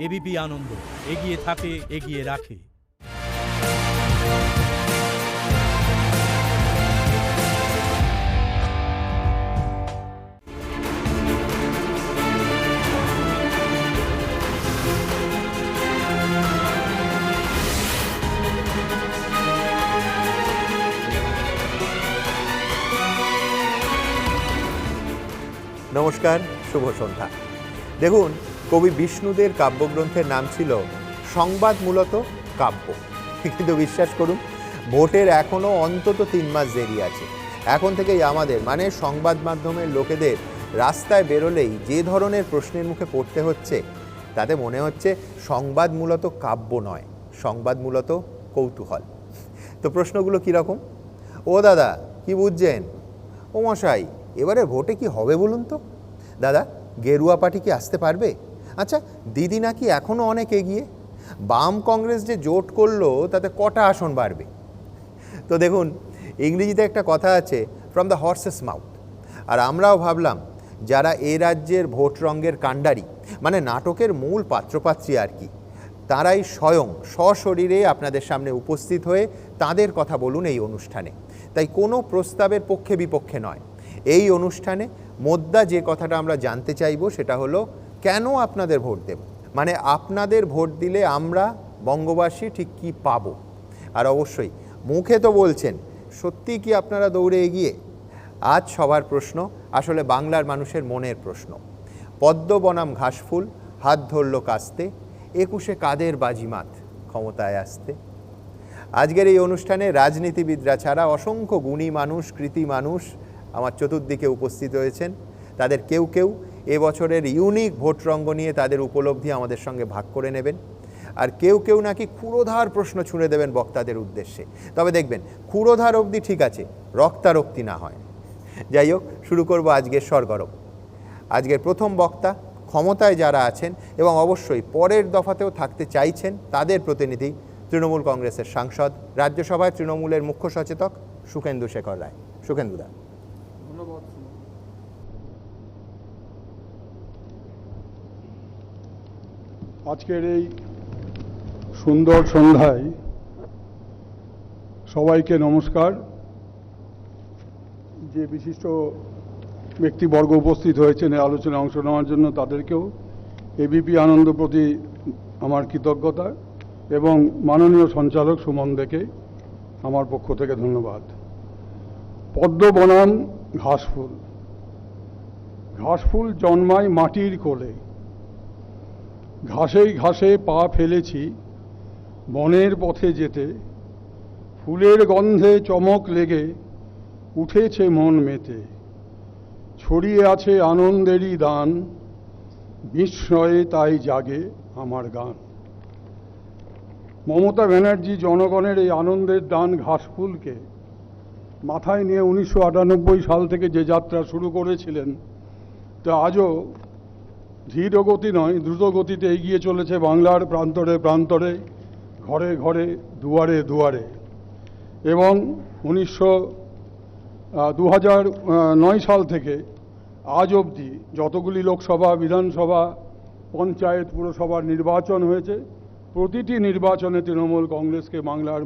ABP আনন্দ, এগিয়ে থাকে, এগিয়ে রাখে। নমস্কার, শুভ সন্ধ্যা। দেখুন, কবি বিষ্ণুদের কাব্যগ্রন্থের নাম ছিল সংবাদ মূলত কাব্য। কিন্তু বিশ্বাস করুন, ভোটের এখনও অন্তত 3 মাস দেরি আছে। এখন থেকেই আমাদের মানে সংবাদ মাধ্যমের লোকেদের রাস্তায় বেরোলেই যে ধরনের প্রশ্নের মুখে পড়তে হচ্ছে, তাতে মনে হচ্ছে সংবাদ মূলত কাব্য নয়, সংবাদ মূলত কৌতূহল। তো প্রশ্নগুলো কীরকম? ও দাদা, কি বুঝছেন? ও মশাই, এবারে ভোটে কি হবে বলুন তো? দাদা, গেরুয়া পার্টি কি আসতে পারবে? আচ্ছা, দিদি নাকি এখনও অনেক এগিয়ে। বাম কংগ্রেস যে জোট করলো তাতে কটা আসন বাড়বে? তো দেখুন, ইংরেজিতে একটা কথা আছে, ফ্রম দ্য হর্সেস মাউথ। আর আমরাও ভাবলাম, যারা এ রাজ্যের ভোট রঙ্গের কাণ্ডারি, মানে নাটকের মূল পাত্রপাত্রী আর কি, তারাই স্বয়ং সশরীরে আপনাদের সামনে উপস্থিত হয়ে তাদের কথা বলুন এই অনুষ্ঠানে। তাই কোনো প্রস্তাবের পক্ষে বিপক্ষে নয়। এই অনুষ্ঠানে মোদ্দা যে কথাটা আমরা জানতে চাইব সেটা হলো, কেন আপনাদের ভোট দেব, মানে আপনাদের ভোট দিলে আমরা বঙ্গবাসী ঠিক কী পাবো। আর অবশ্যই মুখে তো বলছেন, সত্যি কি আপনারা দৌড়ে এগিয়ে? আজ সবার প্রশ্ন আসলে বাংলার মানুষের মনের প্রশ্ন। পদ্ম বনাম ঘাসফুল, হাত ধরল কাস্তে, 21-এ কাদের বাজিমাত ক্ষমতায় আসতে। আজকের এই অনুষ্ঠানে রাজনীতিবিদরা ছাড়া অসংখ্য গুণী মানুষ, কৃতি মানুষ আমার চতুর্দিকে উপস্থিত হয়েছেন। তাদের কেউ কেউ এবছরের ইউনিক ভোটরঙ্গ নিয়ে তাদের উপলব্ধি আমাদের সঙ্গে ভাগ করে নেবেন, আর কেউ কেউ নাকি ক্ষুরোধার প্রশ্ন ছুঁড়ে দেবেন বক্তাদের উদ্দেশ্যে। তবে দেখবেন, ক্ষুরোধার অবধি ঠিক আছে, রক্তারক্তি না হয়। যাই হোক, শুরু করব আজকের সরগরম। আজকের প্রথম বক্তা ক্ষমতায় যারা আছেন এবং অবশ্যই পরের দফাতেও থাকতে চাইছেন, তাদের প্রতিনিধি তৃণমূল কংগ্রেসের সাংসদ, রাজ্যসভায় তৃণমূলের মুখ্য সচেতক সুখেন্দু শেখর রায়। সুখেন্দুদা, ধন্যবাদ। আজকের এই সুন্দর সন্ধ্যায় সবাইকে নমস্কার। যে বিশিষ্ট ব্যক্তিবর্গ উপস্থিত হয়েছেন এই আলোচনায় অংশ নেওয়ার জন্য, তাদেরকেও এবিপি আনন্দ প্রতি আমার কৃতজ্ঞতা এবং মাননীয় সঞ্চালক সুমন দেকে আমার পক্ষ থেকে ধন্যবাদ। পদ্ম বনাম ঘাসফুল। ঘাসফুল জন্মায় মাটির কোলে, ঘাসেই ঘাসে পা ফেলেছি বনের পথে যেতে, ফুলের গন্ধে চমক লেগে উঠেছে মন মেতে, ছড়িয়ে আছে আনন্দেরই দান, বিস্ময়ে তাই জাগে আমার গান। মমতা ব্যানার্জি জনগণের এই আনন্দের দান ঘাসফুলকে মাথায় নিয়ে 1998 সাল থেকে যে যাত্রা শুরু করেছিলেন, তা আজও ধীর গতি নয়, দ্রুত গতিতে এগিয়ে চলেছে বাংলার প্রান্তরে প্রান্তরে, ঘরে ঘরে, দুয়ারে দুয়ারে। এবং 2009 সাল থেকে আজ অবধি যতগুলি লোকসভা, বিধানসভা, পঞ্চায়েত, পুরসভার নির্বাচন হয়েছে, প্রতিটি নির্বাচনে তৃণমূল কংগ্রেসকে বাংলার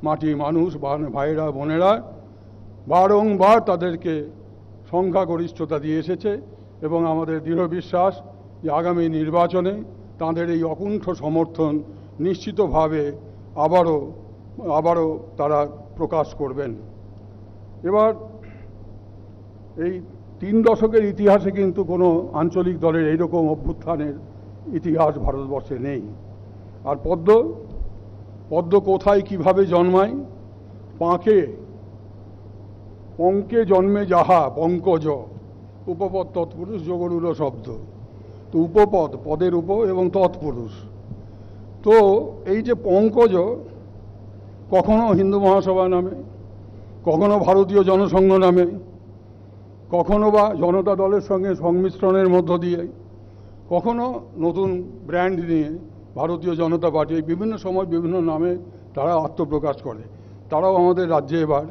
মাটি মানুষ, ভাইয়েরা বোনেরা বারংবার তাদেরকে সংখ্যাগরিষ্ঠতা দিয়ে এসেছে। এবং আমাদের দৃঢ় বিশ্বাস যে আগামী নির্বাচনে তাদের এই অকুণ্ঠ সমর্থন নিশ্চিতভাবে আবারও তারা প্রকাশ করবেন। এবার এই 3 দশকের ইতিহাসে কিন্তু কোনো আঞ্চলিক দলের এইরকম অভ্যুত্থানের ইতিহাস ভারতবর্ষে নেই। আর পদ্ম কোথায় কিভাবে জন্মায়? পঙ্কে জন্মে যাহা পঙ্কজ, উপপদ তৎপুরুষ যোগরূঢ় শব্দ। তো উপপদ, পদের উপ এবং তৎপুরুষ। তো এই যে পঙ্কজ, কখনো হিন্দু মহাসভা নামে, কখনো ভারতীয় জনসংঘ নামে, কখনো বা জনতা দলের সঙ্গে সংমিশ্রণের মধ্য দিয়ে, কখনো নতুন ব্র্যান্ড নিয়ে ভারতীয় জনতা পার্টি, বিভিন্ন সময় বিভিন্ন নামে তারা আত্মপ্রকাশ করে। তারাও আমাদের রাজ্যে এবার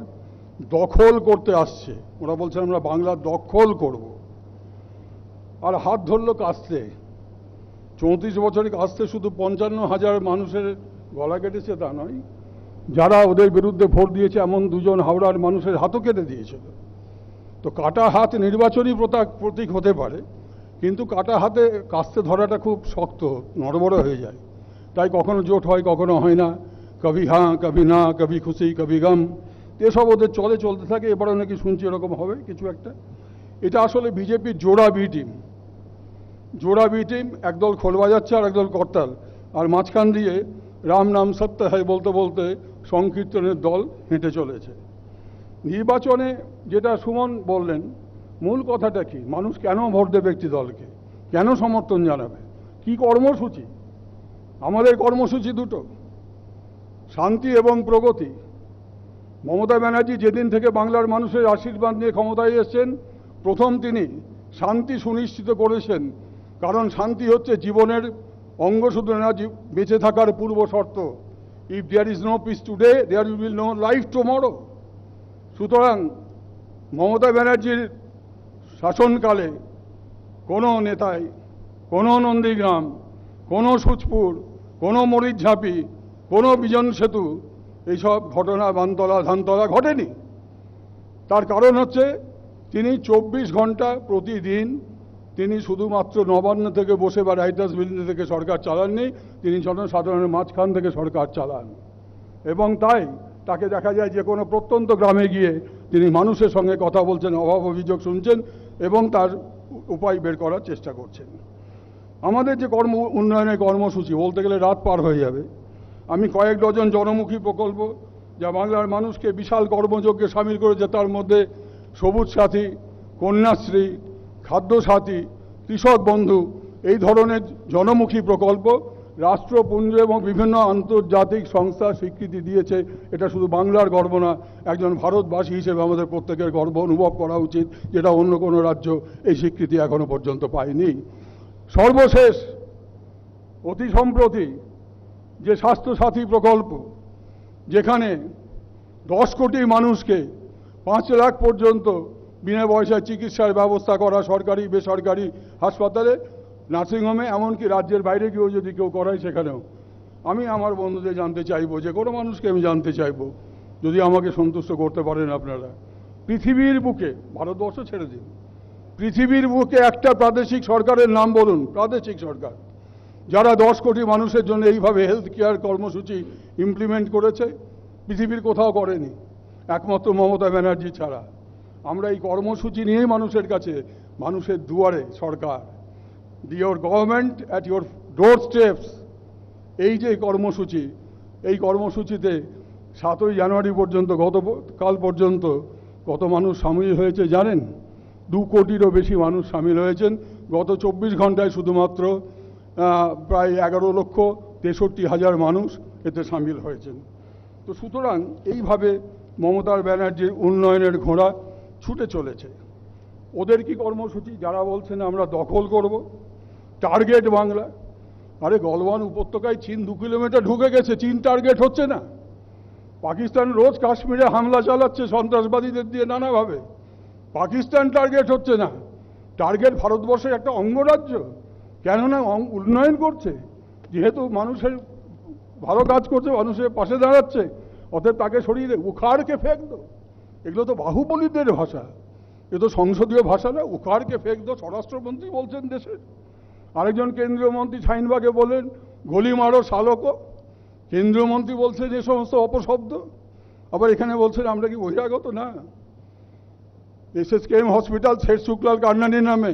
দখল করতে আসছে। ওরা বলছে আমরা বাংলা দখল করব। আর হাত ধরল কাস্তে। 34 বছরে আসতে শুধু 55,000 মানুষের গলা কেটেছে তা নয়, যারা ওদের বিরুদ্ধে ভোট দিয়েছে এমন দুজন হাওড়ার মানুষের হাতও কেটে দিয়েছিল। তো কাটা হাত নির্বাচনী প্রতীক হতে পারে, কিন্তু কাটা হাতে কাস্তে ধরাটা খুব শক্ত, নড়বড় হয়ে যায়। তাই কখনো জোট হয়, কখনো হয় না, কবি হ্যাঁ কবি না, কবি খুশি কবি গম, এসব ওদের চলতে থাকে। এবারও নাকি শুনছি এরকম হবে কিছু একটা। এটা আসলে বিজেপির জোড়া বি টিম, একদল খোল বাজাচ্ছে আর একদল করতাল, আর মাঝখান দিয়ে রাম নাম সত্য হয় বলতে বলতে সংকীর্তনের দল হেঁটে চলেছে। নির্বাচনে যেটা সুমন বললেন, মূল কথাটা কি? মানুষ কেন ভোট দেবে একটি দলকে, কেন সমর্থন জানাবে, কি কর্মসূচি? আমাদের কর্মসূচি দুটো, শান্তি এবং প্রগতি। মমতা ব্যানার্জি যেদিন থেকে বাংলার মানুষের আশীর্বাদ নিয়ে ক্ষমতায় এসেছেন, প্রথম তিনি শান্তি সুনিশ্চিত করেছেন। কারণ শান্তি হচ্ছে জীবনের অঙ্গ শুধু না, বেঁচে থাকার পূর্ব শর্ত। If there is no peace today, there will no life tomorrow. সুতরাং মমতা ব্যানার্জির শাসনকালে কোনো নেতাই, কোনো নন্দীগ্রাম, কোনো সুচপুর, কোনো মরিচঝাঁপি, কোনো বিজন সেতু, এইসব ঘটনা বানতলা ধানতলা ঘটেনি। তার কারণ হচ্ছে তিনি 24 ঘন্টা প্রতিদিন তিনি শুধুমাত্র নবান্ন থেকে বসে বা রাইটার্স বিল্ডিং থেকে সরকার চালাননি, তিনি জনসাধারণের মাঝখান থেকে সরকার চালান। এবং তাই তাকে দেখা যায় যে কোনো প্রত্যন্ত গ্রামে গিয়ে তিনি মানুষের সঙ্গে কথা বলছেন, অভাব অভিযোগ শুনছেন এবং তার উপায় বের করার চেষ্টা করছেন। আমাদের যে উন্নয়নের কর্মসূচি বলতে গেলে রাত পার হয়ে যাবে। আমি কয়েক ডজন জনমুখী প্রকল্প যা বাংলার মানুষকে বিশাল কর্মযজ্ঞে সামিল করেছে, তার মধ্যে সবুজ সাথী, কন্যাশ্রী, খাদ্যসাথী, কৃষক বন্ধু, এই ধরনের জনমুখী প্রকল্প রাষ্ট্রপুঞ্জ এবং বিভিন্ন আন্তর্জাতিক সংস্থা স্বীকৃতি দিয়েছে। এটা শুধু বাংলার গর্ব না, একজন ভারতবাসী হিসেবে আমাদের প্রত্যেকের গর্ব অনুভব করা উচিত, যেটা অন্য কোনো রাজ্য এই স্বীকৃতি এখনো পর্যন্ত পায়নি। সর্বশেষ অতি সম্প্রতি যে স্বাস্থ্যসাথী প্রকল্প, যেখানে 10 কোটি মানুষকে 5 লাখ পর্যন্ত বিনা পয়সায় চিকিৎসার ব্যবস্থা করা, সরকারি বেসরকারি হাসপাতালে, নার্সিংহোমে, এমনকি রাজ্যের বাইরে গিয়েও যদি কেউ করায় সেখানেও। আমি আমার বন্ধুদের জানতে চাইবো, যে কোনো মানুষকে আমি জানতে চাইবো, যদি আমাকে সন্তুষ্ট করতে পারেন আপনারা, পৃথিবীর বুকে, ভারতবর্ষ ছেড়ে দিন, পৃথিবীর বুকে একটা প্রাদেশিক সরকারের নাম বলুন, প্রাদেশিক সরকার, যারা 10 কোটি মানুষের জন্য এইভাবে হেলথ কেয়ার কর্মসূচি ইমপ্লিমেন্ট করেছে। পৃথিবীর কোথাও করেনি, একমাত্র মমতা ব্যানার্জি ছাড়া। আমরা এই কর্মসূচি নিয়েই মানুষের কাছে, মানুষের দুয়ারে সরকার, your government at your doorsteps. এই যে কর্মসূচি, এই কর্মসূচিতে 7ই জানুয়ারি পর্যন্ত, গতকাল পর্যন্ত কত মানুষ সামিল হয়েছে জানেন? 2 কোটিরও বেশি মানুষ সামিল হয়েছেন। গত 24 ঘন্টায় শুধুমাত্র প্রায় 11,63,000 মানুষ এতে সামিল হয়েছেন। তো সুতরাং এইভাবে মমতা ব্যানার্জির উন্নয়নের ঘোড়া ছুটে চলেছে। ওদের কি কর্মসূচি? যারা বলছেন আমরা দখল করব, টার্গেট বাংলা। আরে গলওয়ান উপত্যকায় চীন 2 কিলোমিটার ঢুকে গেছে, চীন টার্গেট হচ্ছে না। পাকিস্তান রোজ কাশ্মীরে হামলা চালাচ্ছে সন্ত্রাসবাদীদের দিয়ে নানাভাবে, পাকিস্তান টার্গেট হচ্ছে না। টার্গেট ভারতবর্ষের একটা অঙ্গরাজ্য, কেননা উন্নয়ন করছে, যেহেতু মানুষের ভালো কাজ করছে, মানুষের পাশে দাঁড়াচ্ছে, অতএব তাকে সরিয়ে দে, উখাড়কে ফেক দো। এগুলো তো বাহুবলীদের ভাষা, এ তো সংসদীয় ভাষা না। উখাড়কে ফেক দো স্বরাষ্ট্রমন্ত্রী বলছেন দেশের। আরেকজন কেন্দ্রীয় মন্ত্রী শাহিনবাগে বলেন গলি মারো শালকো। কেন্দ্রীয় মন্ত্রী বলছেন যে সমস্ত অপশব্দ। আবার এখানে বলছেন আমরা কি বহিরাগত? না, SSKM হসপিটাল শেঠ শুক্লাল কান্নানির নামে,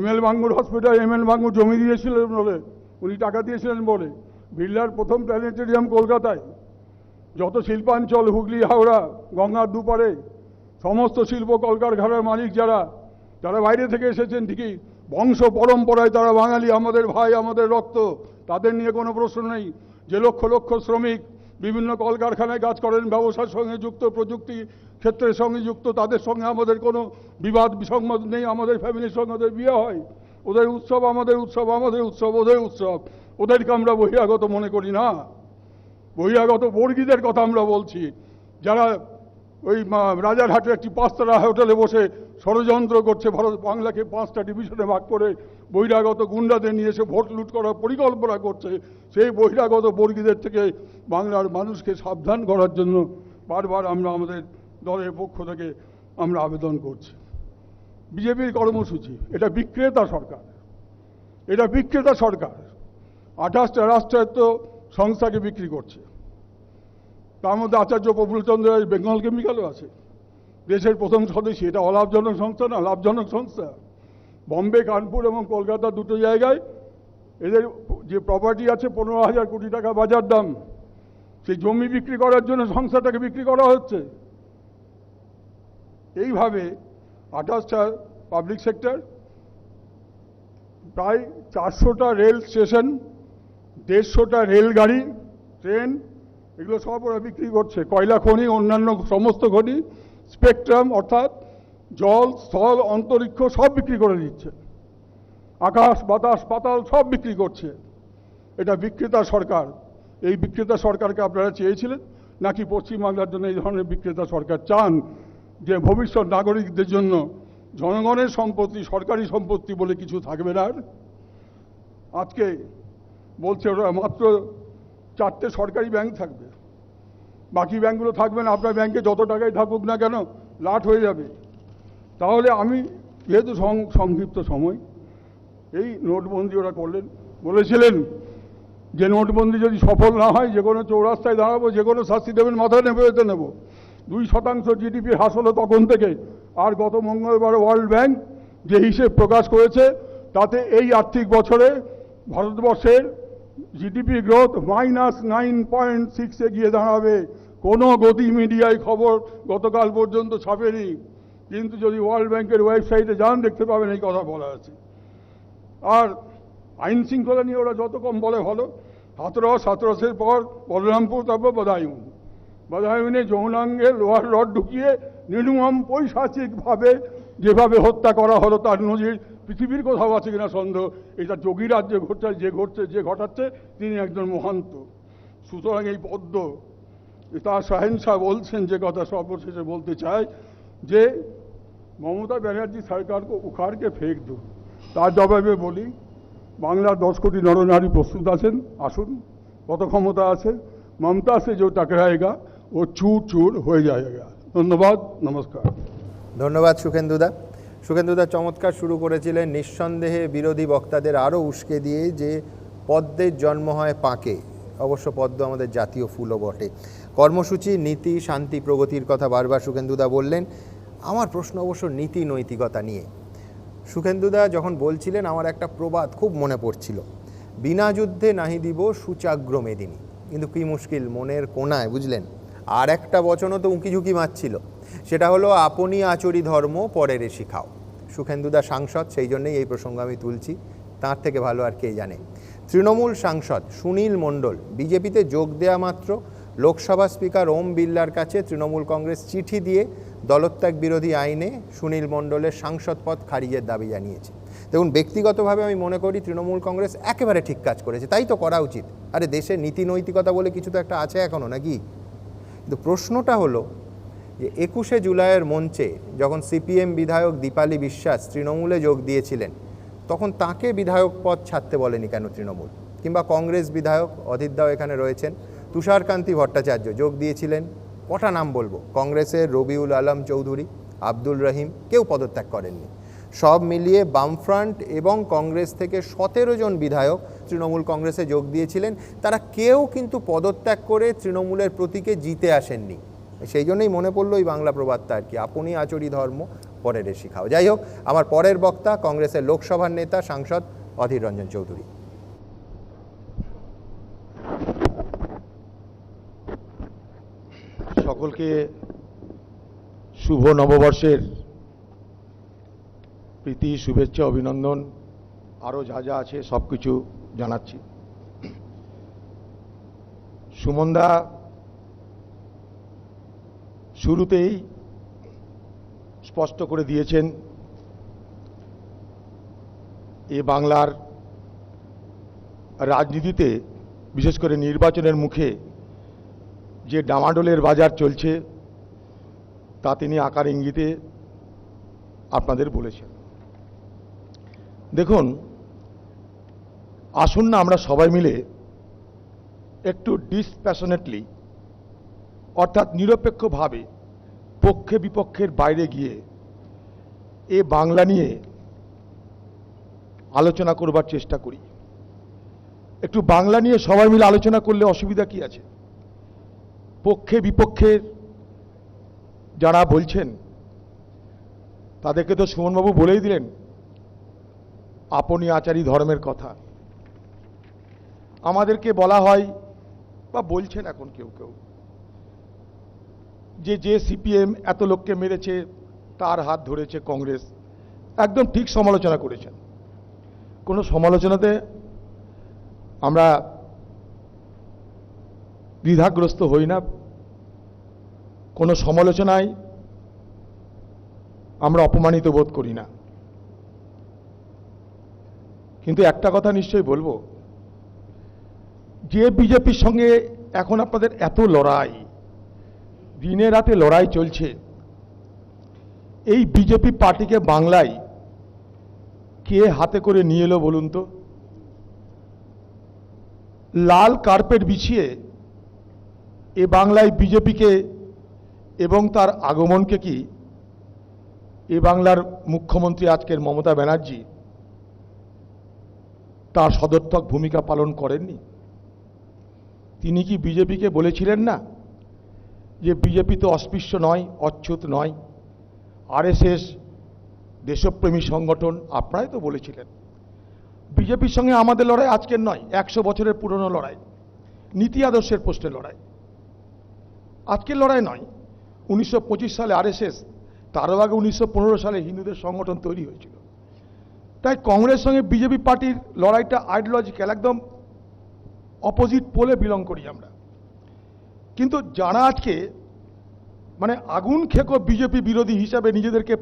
ML Bangur hospital, ML Bangur জমি দিয়েছিলেন বলে, উনি টাকা দিয়েছিলেন বলে। বিড়লার প্রথম প্ল্যানেটেরিয়াম কলকাতায়, যত শিল্পাঞ্চল, হুগলি, হাওড়া, গঙ্গার দুপারে সমস্ত শিল্প কলকারখানার মালিক যারা বাইরে থেকে এসেছেন, ঠিকই বংশ পরম্পরায় তারা বাঙালি, আমাদের ভাই, আমাদের রক্ত, তাদের নিয়ে কোনো প্রশ্ন নেই। যে লক্ষ লক্ষ শ্রমিক বিভিন্ন কলকারখানায় কাজ করেন, ব্যবসার সঙ্গে যুক্ত, প্রযুক্তি ক্ষেত্রের সঙ্গে যুক্ত, তাদের সঙ্গে আমাদের কোনো বিবাদ বিসংবাদ নেই। আমাদের ফ্যামিলির সঙ্গে ওদের বিয়ে হয়, ওদের উৎসব আমাদের উৎসব, আমাদের উৎসব ওদের উৎসব। ওদেরকে আমরা বহিরাগত মনে করি না। বহিরাগত বর্গীদের কথা আমরা বলছি, যারা ওই রাজারহাটের একটি 5 তারা হোটেলে বসে ষড়যন্ত্র করছে, ভারত বাংলাকে 5টা ডিভিশনে ভাগ করে বহিরাগত গুন্ডাদের নিয়ে এসে ভোট লুট করার পরিকল্পনা করছে। সেই বহিরাগত বর্গীদের থেকে বাংলার মানুষকে সাবধান করার জন্য বারবার আমরা আমাদের দলের পক্ষ থেকে আমরা আবেদন করছি। বিজেপির কর্মসূচি, এটা বিক্রেতা সরকার, এটা বিক্রেতা সরকার 28টা রাষ্ট্রায়ত্ত সংস্থাকে বিক্রি করছে। তার মধ্যে আচার্য প্রফুল্লচন্দ্র রায় বেঙ্গল কেমিক্যালও আছে, দেশের প্রথম স্বদেশী। এটা অলাভজনক সংস্থা না, লাভজনক সংস্থা। বম্বে, কানপুর এবং কলকাতা দুটো জায়গায় এদের যে প্রপার্টি আছে 15,000 কোটি টাকা বাজার দাম, সেই জমি বিক্রি করার জন্য সংস্থাটাকে বিক্রি করা হচ্ছে। এইভাবে 28টা পাবলিক সেক্টর, প্রায় 400টা রেল স্টেশন, 150টা রেলগাড়ি, ট্রেন, এগুলো সব ওরা বিক্রি করছে। কয়লা খনি, অন্যান্য সমস্ত খনি, স্পেকট্রাম অর্থাৎ জল, স্থল, অন্তরিক্ষ সব বিক্রি করে দিচ্ছে। আকাশ, বাতাস, পাতাল সব বিক্রি করছে। এটা বিক্রেতা সরকার। এই বিক্রেতা সরকারকে আপনারা চেয়েছিলেন নাকি পশ্চিমবাংলার জন্য এই ধরনের বিক্রেতা সরকার চান, যে ভবিষ্যৎ নাগরিকদের জন্য জনগণের সম্পত্তি, সরকারি সম্পত্তি বলে কিছু থাকবে না? আজকে বলছে ওরা মাত্র 4টে সরকারি ব্যাংক থাকবে, বাকি ব্যাংকগুলো থাকবে না। আপনার ব্যাংকে যত টাকাই থাকুক না কেন লাট হয়ে যাবে। তাহলে আমি যেহেতু সংক্ষিপ্ত সময়, এই নোটবন্দি ওরা করলেন, বলেছিলেন যে নোটবন্দি যদি সফল না হয় যে কোনো চৌরাস্তায় দাঁড়াবো, যে কোনো শাস্তি দেবেন, মাথা নেবে যেতে নেব। 2% জিডিপি হ্রাস হলো তখন থেকে। আর গত মঙ্গলবার ওয়ার্ল্ড ব্যাংক যে হিসেব প্রকাশ করেছে তাতে এই আর্থিক বছরে ভারতবর্ষের জিডিপি গ্রোথ -9.6 গিয়ে দাঁড়াবে। কোনো গতি মিডিয়ায় খবর গতকাল পর্যন্ত ছাপেনি, কিন্তু যদি ওয়ার্ল্ড ব্যাংকের ওয়েবসাইটে যান দেখতে পাবেন এই কথা বলা আছে। আর আইন শৃঙ্খলা নিয়ে ওরা যত কম বলে ভালো। হাতরসের পর বলরামপুর, তারপর বদায়ুনে যৌনাঙ্গে লোহার রড ঢুকিয়ে নির্মম পৈশাচিকভাবে যেভাবে হত্যা করা হলো তার নজির পৃথিবীর কোথাও আছে কিনা সন্দেহ। এটা যোগী রাজ্যে ঘটছে, যে ঘটাচ্ছে তিনি একজন মহান্ত। সুতরাং এই পদ্ম তার শাহেনশাহ বলছেন যে কথা সর্বশেষে বলতে চায় যে মমতা ব্যানার্জি সরকারকে উখাড় কে ফেক দো। তার জবাবে বলি, বাংলার 10 কোটি নরনারী প্রস্তুত আছেন, আসুন। কত ক্ষমতা আছে, মমতা সে जो टकराएगा वो चूर चूर হয়ে जाएगा। ধন্যবাদ, নমস্কার। ধন্যবাদ সুখেন্দুদা। সুখেন্দুদা চমৎকার শুরু করেছিলেন নিঃসন্দেহে বিরোধী বক্তাদের আরও উস্কে দিয়ে যে পদ্মের জন্ম হয় পাকে। অবশ্য পদ্ম আমাদের জাতীয় ফুলও বটে। কর্মসূচি, নীতি, শান্তি, প্রগতির কথা বারবার সুখেন্দুদা বললেন। আমার প্রশ্ন অবশ্য নীতি নৈতিকতা নিয়ে। সুখেন্দুদা যখন বলছিলেন আমার একটা প্রবাদ খুব মনে পড়ছিল, বিনা যুদ্ধে নাহি দিব সুচাগ্র মেদিনী। কিন্তু কি মুশকিল, মনের কোনায় বুঝলেন আর একটা বচনও তো উঁকি ঝুঁকি মারছিল, সেটা হলো আপনি আচরি ধর্ম পরের শিখাও। সুখেন্দুদা সাংসদ, সেই জন্যই এই প্রসঙ্গ আমি তুলছি, তার থেকে ভালো আর কে জানে। তৃণমূল সাংসদ সুনীল মণ্ডল বিজেপিতে যোগ দেয়া মাত্র লোকসভা স্পিকার ওম বিড়লার কাছে তৃণমূল কংগ্রেস চিঠি দিয়ে দলত্যাগ বিরোধী আইনে সুনীল মণ্ডলের সাংসদ পদ খারিজের দাবি জানিয়েছে। দেখুন, ব্যক্তিগতভাবে আমি মনে করি তৃণমূল কংগ্রেস একেবারে ঠিক কাজ করেছে, তাই তো করা উচিত। আরে দেশে নীতি নৈতিকতা বলে কিছু তো একটা আছে এখনও, নাকি? কিন্তু প্রশ্নটা হলো যে 21শে জুলাইয়ের মঞ্চে যখন সিপিএম বিধায়ক দীপালি বিশ্বাস তৃণমূলে যোগ দিয়েছিলেন, তখন তাকে বিধায়ক পদ ছাড়তে বলেনি কেন তৃণমূল? কিংবা কংগ্রেস বিধায়ক অধীরদাও এখানে রয়েছেন, তুষারকান্তি ভট্টাচার্য যোগ দিয়েছিলেন। কটা নাম বলবো, কংগ্রেসের রবিউল আলম চৌধুরী, আব্দুল রহিম, কেউ পদত্যাগ করেননি। সব মিলিয়ে বামফ্রন্ট এবং কংগ্রেস থেকে 17 জন বিধায়ক তৃণমূল কংগ্রেসে যোগ দিয়েছিলেন। তারা কেউ কিন্তু পদত্যাগ করে তৃণমূলের প্রতীকে জিতে আসেননি। সেই জন্যই মনে পড়লো এই বাংলা প্রবাদটা আর কি, আপনি আচরি ধর্ম পরের শিখাও। যাই হোক, আমার পরের বক্তা কংগ্রেসের লোকসভার নেতা সাংসদ অধীর রঞ্জন চৌধুরী। সকলকে শুভ নববর্ষের প্রীতি, শুভেচ্ছা, অভিনন্দন, আরও যা যা আছে সব কিছু জানাচ্ছি। সুমনদা শুরুতেই স্পষ্ট করে দিয়েছেন এ বাংলার রাজনীতিতে, বিশেষ করে নির্বাচনের মুখে যে ডামাডোলের বাজার চলছে তা তিনি আকার ইঙ্গিতে আপনাদের বলেছেন। দেখুন, আসুন না আমরা সবাই মিলে একটু ডিসপ্যাশনেটলি, অর্থাৎ নিরপেক্ষভাবে পক্ষে বিপক্ষের বাইরে গিয়ে এ বাংলা নিয়ে আলোচনা করবার চেষ্টা করি। একটু বাংলা নিয়ে সবাই মিলে আলোচনা করলে অসুবিধা কি আছে? পক্ষে বিপক্ষের যারা বলছেন তাদেরকে তো সুমনবাবু বলেই দিলেন আপনি আচারী ধর্মের কথা। আমাদেরকে বলা হয় বা বলছেন এখন কেউ কেউ যে সিপিএম এত লোককে মেরেছে তার হাত ধরেছে কংগ্রেস। একদম ঠিক সমালোচনা করেছেন। কোনো সমালোচনাতে আমরা দ্বিধাগ্রস্ত হই না, কোনো সমালোচনায় আমরা অপমানিত বোধ করি না। কিন্তু একটা কথা নিশ্চয়ই বলবো, যে বিজেপির সঙ্গে এখন আপনাদের এত লড়াই, দিনে রাতে লড়াই চলছে, এই বিজেপি পার্টিকে বাংলায় কে হাতে করে নিয়ে এলো বলুন তো? লাল কার্পেট বিছিয়ে এ বাংলায় বিজেপিকে এবং তার আগমনকে কি এ বাংলার মুখ্যমন্ত্রী আজকের মমতা ব্যানার্জি তার সদর্থক ভূমিকা পালন করেননি? তিনি কি বিজেপিকে বলেছিলেন না যে বিজেপি তো অস্পৃশ্য নয়, অচ্যুত নয়, আরএসএস দেশপ্রেমী সংগঠন? আপনারাই তো বলেছিলেন। বিজেপির সঙ্গে আমাদের লড়াই আজকের নয়, 100 বছরের পুরনো লড়াই, নীতি আদর্শের প্রশ্নে লড়াই, আজকের লড়াই নয়। 1925 সালে আরএসএস, তারও আগে 1915 সালে হিন্দুদের সংগঠন তৈরি হয়েছিল। তাই কংগ্রেস সঙ্গে বিজেপি পার্টির লড়াইটা আইডিওলজিক্যাল, একদম অপোজিট পোলে বিলং করি আমরা। কিন্তু যারা আজকে মানে আগুন খেকো বিজেপি বিরোধী হিসাবে নিজেদেরকে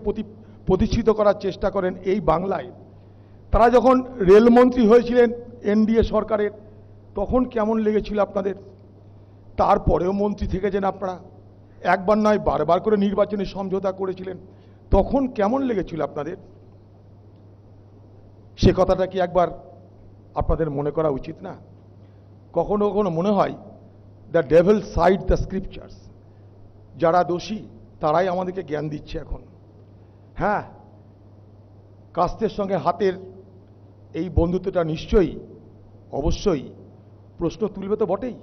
প্রতিষ্ঠিত করার চেষ্টা করেন এই বাংলায়, তারা যখন রেলমন্ত্রী হয়েছিলেন এনডিএ সরকারের, তখন কেমন লেগেছিল আপনাদের? তারপরেও মন্ত্রী থেকেছেন আপনারা, একবার নয় বারবার করে নির্বাচনে সমঝোতা করেছিলেন, তখন কেমন লেগেছিল আপনাদের? সে কথাটা কি একবার আপনাদের মনে করা উচিত না? কখনো কখনো মনে হয় the devil side the scriptures, যারা দোষী তারাই আমাদেরকে জ্ঞান দিচ্ছে এখন। হ্যাঁ, কাস্তের সঙ্গে হাতের এই বন্ধুত্বটা নিশ্চয়ই অবশ্যই প্রশ্ন তুলবে তো বটেই,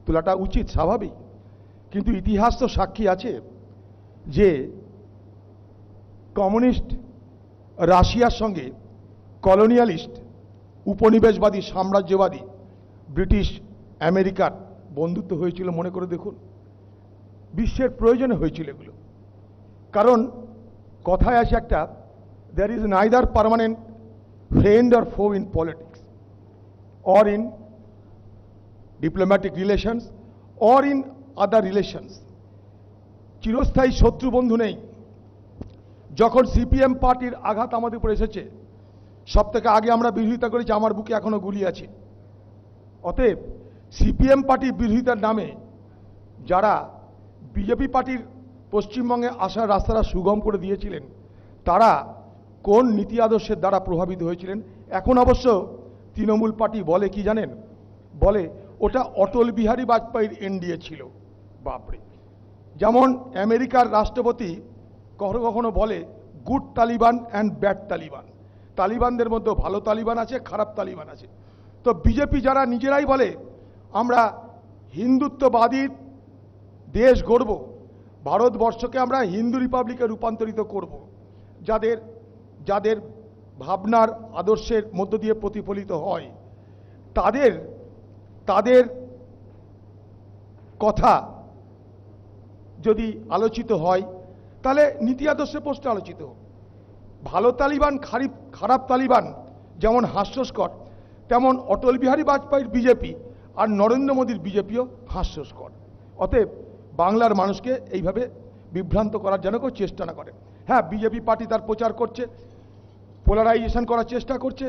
তোলাটা উচিত, স্বাভাবিক। কিন্তু ইতিহাস তো সাক্ষী আছে যে কমিউনিস্ট রাশিয়ার সঙ্গে কলোনিয়ালিস্ট উপনিবেশবাদী সাম্রাজ্যবাদী ব্রিটিশ আমেরিকার বন্ধুত্ব হয়েছিল, মনে করে দেখুন। বিশ্বের প্রয়োজনে হয়েছিল এগুলো। কারণ কথায় আছে একটা, there is neither permanent friend or foe in politics or in diplomatic relations or in other relations. চিরস্থায়ী শত্রু বন্ধু নেই। যখন সিপিএম পার্টির আঘাত আমাদের উপর এসেছে, সব থেকে আগে আমরা বিরোধিতা করেছি, আমার বুকে এখনো গুলি আছে। অতএব সিপিএম পার্টির বিরোধিতার নামে যারা বিজেপি পার্টির পশ্চিমবঙ্গে আসার রাস্তাটা সুগম করে দিয়েছিলেন, তারা কোন নীতি আদর্শের দ্বারা প্রভাবিত হয়েছিলেন? এখন অবশ্য তৃণমূল পার্টি বলে কি জানেন? বলে ওটা অটল বিহারী বাজপেয়ীর এনডিএ ছিল। বাপরে! যেমন আমেরিকার রাষ্ট্রপতি কখনো কখনো বলে good Taliban and bad Taliban, তালিবানদের মধ্যে ভালো তালিবান আছে, খারাপ তালিবান আছে। তো বিজেপি যারা নিজেরাই বলে আমরা হিন্দুত্ববাদী দেশ গড়ব, ভারতবর্ষকে আমরা হিন্দু রিপাবলিকে রূপান্তরিত করব, যাদের যাদের ভাবনার আদর্শের মধ্য দিয়ে প্রতিফলিত হয়, তাদের তাদের কথা যদি আলোচিত হয় তাহলে নীতি আদর্শের প্রশ্নে আলোচিত হোক। ভালো তালিবান খারাপ তালিবান যেমন হাস্যস্কর, তেমন অটল বিহারী বাজপেয়ীর বিজেপি আর নরেন্দ্র মোদীর বিজেপিও হাস্যস্কর। অতএব বাংলার মানুষকে এইভাবে বিভ্রান্ত করার যেন কেউ চেষ্টা না করে। হ্যাঁ, বিজেপি পার্টি তার প্রচার করছে, পোলারাইজেশন করার চেষ্টা করছে,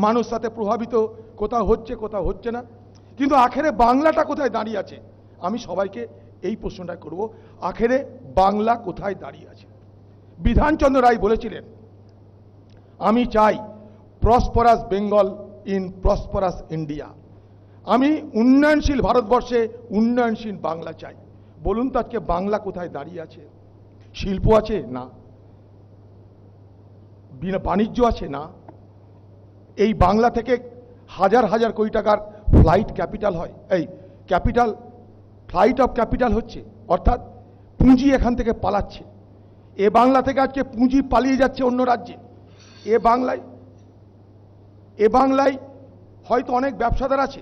মানুষ তাতে প্রভাবিত কোথাও হচ্ছে কোথাও হচ্ছে না, কিন্তু আখেরে বাংলাটা কোথায় দাঁড়িয়ে আছে? আমি সবাইকে এই প্রশ্নটা করব, আখেরে বাংলা কোথায় দাঁড়িয়ে আছে? বিধানচন্দ্র রায় বলেছিলেন, আমি চাই prosperous Bengal in prosperous India. আমি উন্নয়নশীল ভারতবর্ষে উন্নয়নশীল বাংলা চাই। বলুন তো আজকে বাংলা কোথায় দাঁড়িয়ে আছে? শিল্প আছে? না। বাণিজ্য আছে? না। এই বাংলা থেকে হাজার হাজার কোটি টাকার ফ্লাইট ক্যাপিটাল হয়, এই ক্যাপিটাল ফ্লাইট অফ ক্যাপিটাল হচ্ছে, অর্থাৎ পুঁজি এখান থেকে পালাচ্ছে। এ বাংলা থেকে আজকে পুঁজি পালিয়ে যাচ্ছে অন্য রাজ্যে। এ বাংলায় হয়তো অনেক ব্যবসাদার আছে,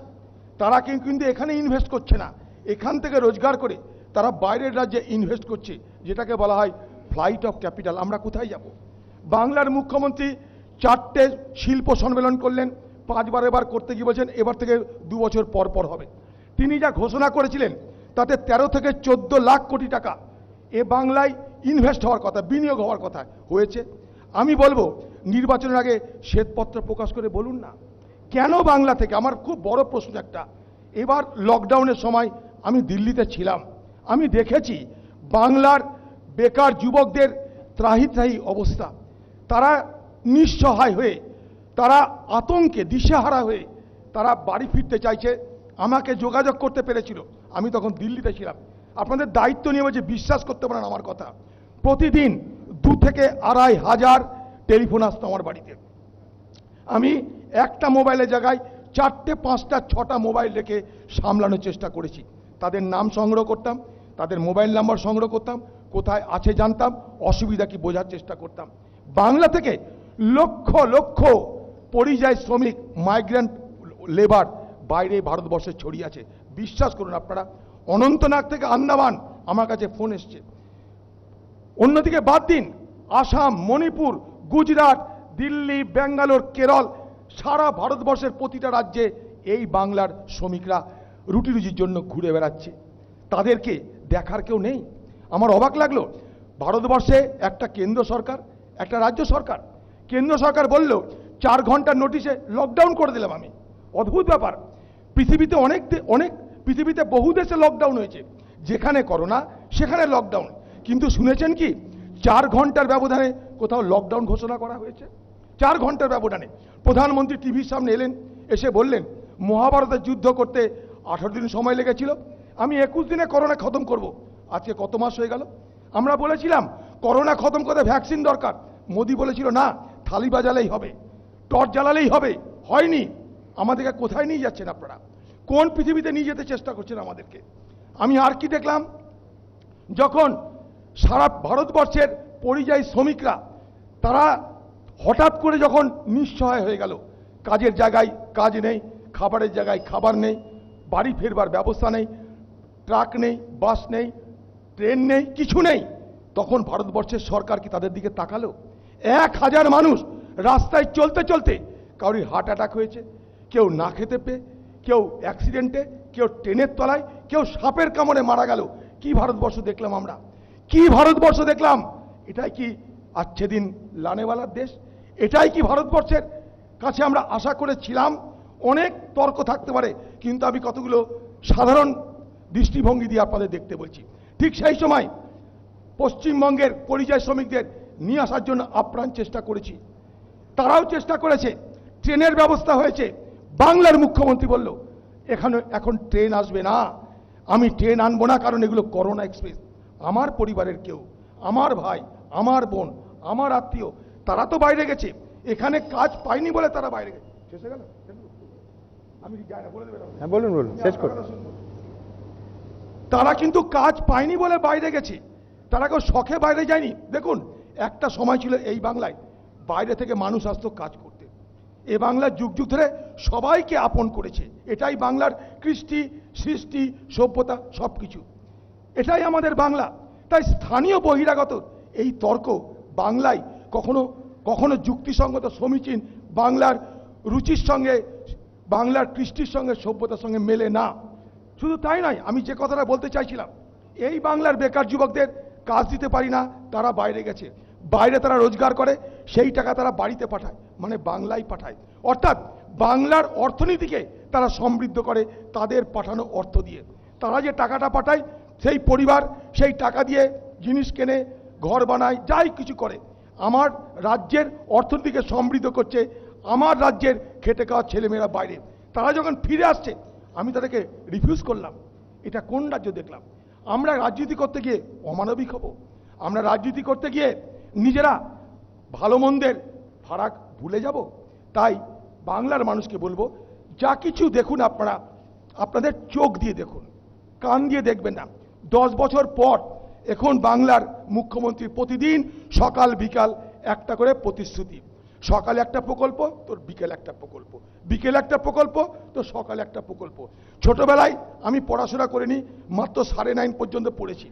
তারা কিন্তু এখানে ইনভেস্ট করছে না, এখান থেকে রোজগার করে তারা বাইরের রাজ্যে ইনভেস্ট করছে, যেটাকে বলা হয় ফ্লাইট অফ ক্যাপিটাল। আমরা কোথায় যাব? বাংলার মুখ্যমন্ত্রী 4টে শিল্প সম্মেলন করলেন, 5বার এবার করতে গিয়ে বলছেন এবার থেকে 2 বছর পর পর হবে। তিনি যা ঘোষণা করেছিলেন তাতে 13 থেকে 14 লাখ কোটি টাকা এ বাংলায় ইনভেস্ট হওয়ার কথা, বিনিয়োগ হওয়ার কথা হয়েছে। আমি বলবো নির্বাচনের আগে শ্বেতপত্র প্রকাশ করে বলুন না কেন বাংলা থেকে। আমার খুব বড় প্রশ্ন একটা, এবার লকডাউনের সময় আমি দিল্লিতে ছিলাম, আমি দেখেছি বাংলার বেকার যুবকদের ত্রাহি ত্রাহি অবস্থা, তারা নিঃসহায় হয়ে, তারা আতঙ্কে দিশেহারা হয়ে তারা বাড়ি ফিরতে চাইছে। আমাকে যোগাযোগ করতে পেরেছিল, আমি তখন দিল্লিতে ছিলাম। আপনাদের দায়িত্ব নিয়ে বলছে, বিশ্বাস করতে পারেন আমার কথা, প্রতিদিন 2 থেকে 2.5 হাজার টেলিফোন আসতো আমার বাড়িতে। আমি একটা মোবাইলের জায়গায় 4টে 5টা 6টা মোবাইল রেখে সামলানোর চেষ্টা করেছি। তাদের নাম সংগ্রহ করতাম, তাদের মোবাইল নাম্বার সংগ্রহ করতাম, কোথায় আছে জানতাম, অসুবিধা কি বোঝার চেষ্টা করতাম। বাংলা থেকে লক্ষ লক্ষ পরিযায়ী শ্রমিক, মাইগ্রেন্ট লেবার বাইরে ভারতবর্ষে ছড়িয়ে আছে। বিশ্বাস করুন আপনারা, অনন্তনাগ থেকে আন্দামান আমার কাছে ফোন এসছে। অন্যদিকে বাদ দিন, আসাম, মণিপুর, গুজরাট, দিল্লি, ব্যাঙ্গালোর, কেরল, সারা ভারতবর্ষের প্রতিটা রাজ্যে এই বাংলার শ্রমিকরা রুটি রুজির জন্য ঘুরে বেড়াচ্ছে। তাদেরকে দেখার কেউ নেই। আমার অবাক লাগলো, ভারতবর্ষে একটা কেন্দ্র সরকার, একটা রাজ্য সরকার। কেন্দ্র সরকার বলল 4 ঘন্টার নোটিশে লকডাউন করে দিলাম আমি। অদ্ভুত ব্যাপার, পৃথিবীতে পৃথিবীতে বহু দেশে লকডাউন হয়েছে, যেখানে করোনা সেখানে লকডাউন। কিন্তু শুনেছেন কি 4 ঘন্টার ব্যবধানে কোথাও লকডাউন ঘোষণা করা হয়েছে? 4 ঘন্টার ব্যবধানে প্রধানমন্ত্রী টিভির সামনে এলেন, এসে বললেন মহাভারতের যুদ্ধ করতে 18 দিন সময় লেগেছিল, আমি 21 দিনে করোনা খতম করব। আজকে কত মাস হয়ে গেল? আমরা বলেছিলাম করোনা খতম করতে ভ্যাকসিন দরকার, মোদি বলেছিল না, থালি বাজালেই হবে, টর্চ জ্বালালেই হবে। হয়নি। আমাদেরকে কোথায় নিয়ে যাচ্ছেন আপনারা? কোন পৃথিবীতে নিয়ে যেতে চেষ্টা করছেন আমাদেরকে? আমি আর কি দেখলাম, যখন সারা ভারতবর্ষের পরিযায়ী শ্রমিকরা তারা হঠাৎ করে যখন নিঃসহায় হয়ে গেল, কাজের জায়গায় কাজ নেই, খাবারের জায়গায় খাবার নেই, বাড়ি ফেরবার ব্যবস্থা নেই, ট্রাক নেই, বাস নেই, ট্রেন নেই, কিছু নেই, তখন ভারতবর্ষের সরকার কি তাদের দিকে তাকালো? 1000 মানুষ রাস্তায় চলতে চলতে কারোর হার্ট অ্যাটাক হয়েছে, কেউ না খেতে পেয়ে, কেউ অ্যাক্সিডেন্টে, কেউ ট্রেনের তলায়, কেউ সাপের কামড়ে মারা গেল। কি ভারতবর্ষ দেখলাম আমরা? কি ভারতবর্ষ দেখলাম? এটাই কি আজকে দিন লানেওয়ালার দেশ? এটাই কি ভারতবর্ষের কাছে আমরা আশা করেছিলাম? অনেক তর্ক থাকতে পারে, কিন্তু আমি কতগুলো সাধারণ দৃষ্টিভঙ্গি দিয়ে আপনাদের দেখতে বলছি। ঠিক সেই সময় পশ্চিমবঙ্গের পরিযায়ী শ্রমিকদের নিয়ে আসার জন্য আপ্রাণ চেষ্টা করেছি, তারাও চেষ্টা করেছে, ট্রেনের ব্যবস্থা হয়েছে। বাংলার মুখ্যমন্ত্রী বলল এখন ট্রেন আসবে না, আমি ট্রেন আনবো না, কারণ এগুলো করোনা এক্সপ্রেস। আমার পরিবারের কেউ, আমার ভাই, আমার বোন, আমার আত্মীয়, তারা তো বাইরে গেছে, এখানে কাজ পায়নি বলে তারা বাইরে গেছে। শেষ হয়ে গেল? আমি যাই না, বলে দেবেন? হ্যাঁ বলুন, শেষ করুন। তারা কিন্তু কাজ পায়নি বলে বাইরে গেছে, তারা কেউ শখে বাইরে যায়নি। দেখুন, একটা সময় ছিল এই বাংলায় বাইরে থেকে মানুষ আসতো কাজ করতে। এ বাংলা যুগ যুগ ধরে সবাইকে আপন করেছে। এটাই বাংলার কৃষ্টি, সৃষ্টি, সভ্যতা, সবকিছু। এটাই আমাদের বাংলা। তাই স্থানীয় বহিরাগত এই তর্ক বাংলায় কখনো কখনো যুক্তিসঙ্গত, সমীচীন, বাংলার রুচির সঙ্গে, বাংলার কৃষ্টির সঙ্গে, সভ্যতার সঙ্গে মেলে না। শুধু তাই নয়, আমি যে কথাটা বলতে চাইছিলাম, এই বাংলার বেকার যুবকদের কাজ দিতে পারি না, তারা বাইরে গেছে, বাইরে তারা রোজগার করে, সেই টাকা তারা বাড়িতে পাঠায়, মানে বাংলায় পাঠায়। অর্থাৎ বাংলার অর্থনীতিকে তারা সমৃদ্ধ করে তাদের পাঠানো অর্থ দিয়ে। তারা যে টাকাটা পাঠায়, সেই পরিবার সেই টাকা দিয়ে জিনিস কেনে, ঘর বানায়, যাই কিছু করে, আমার রাজ্যের অর্থনীতিকে সমৃদ্ধ করছে, আমার রাজ্যের খেটে খাওয়া ছেলেমেয়েরা বাইরে, তারা যখন ফিরে আসছে আমি তাদেরকে রিফিউজ করলাম। এটা কোন রাজ্য দেখলাম? আমরা রাজনীতি করতে গিয়ে অমানবিক হব? আমরা রাজনীতি করতে গিয়ে নিজেরা ভালো মন্দের ফারাক ভুলে যাব? তাই বাংলার মানুষকে বলবো, যা কিছু দেখুন আপনারা আপনাদের চোখ দিয়ে দেখুন, কান দিয়ে দেখবেন না। 10 বছর পর এখন বাংলার মুখ্যমন্ত্রী প্রতিদিন সকাল বিকাল একটা করে প্রতিশ্রুতি। সকালে একটা প্রকল্প, তোর বিকেল একটা প্রকল্প, বিকেল একটা প্রকল্প, তো সকালে একটা প্রকল্প। ছোটবেলায় আমি পড়াশোনা করিনি, মাত্র 9.5 পর্যন্ত পড়েছি।